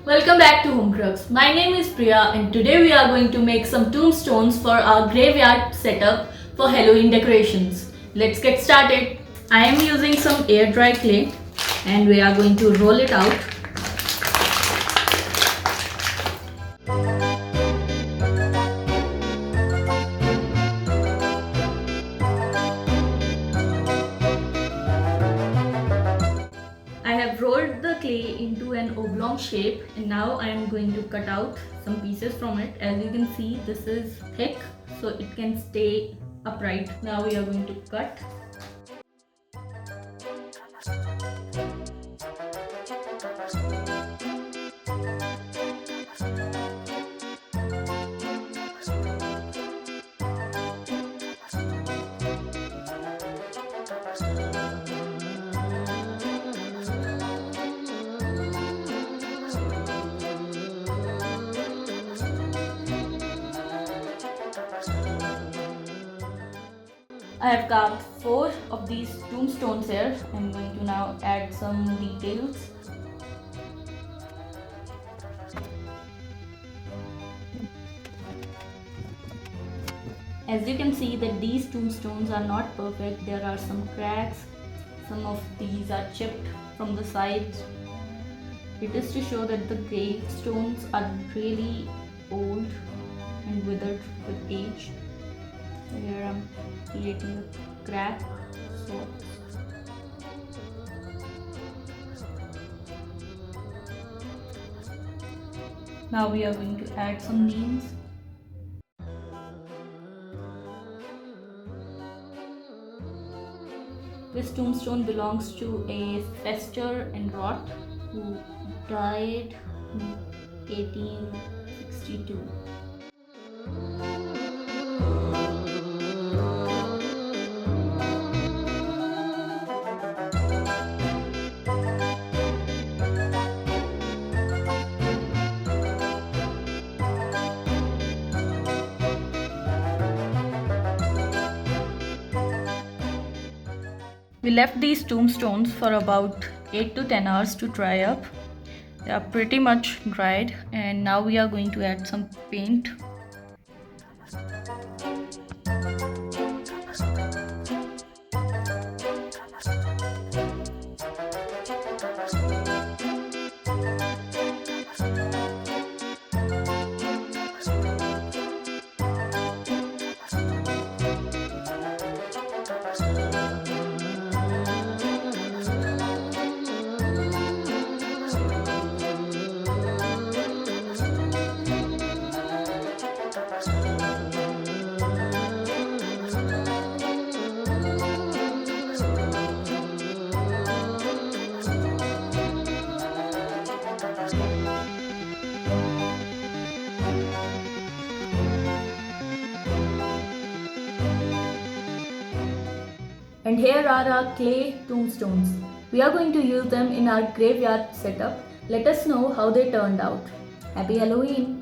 Welcome back to Home Crux. My name is Priya and today we are going to make some tombstones for our graveyard setup for Halloween decorations. Let's get started. I am using some air dry clay and we are going to roll it out. I have rolled the clay into an oblong shape and now I am going to cut out some pieces from it. As you can see, this is thick so it can stay upright. Now we are going to cut. I have carved 4 of these tombstones here. I'm going to now add some details. As you can see that these tombstones are not perfect. There are some cracks. Some of these are chipped from the sides. It is to show that the gravestones are really old and withered with age. Here I'm creating a crack. Now we are going to add some names. This tombstone belongs to a Fester and Roth who died in 1862. We left these tombstones for about 8 to 10 hours to dry up. They are pretty much dried and now we are going to add some paint. And here are our clay tombstones. We are going to use them in our graveyard setup. Let us know how they turned out. Happy Halloween!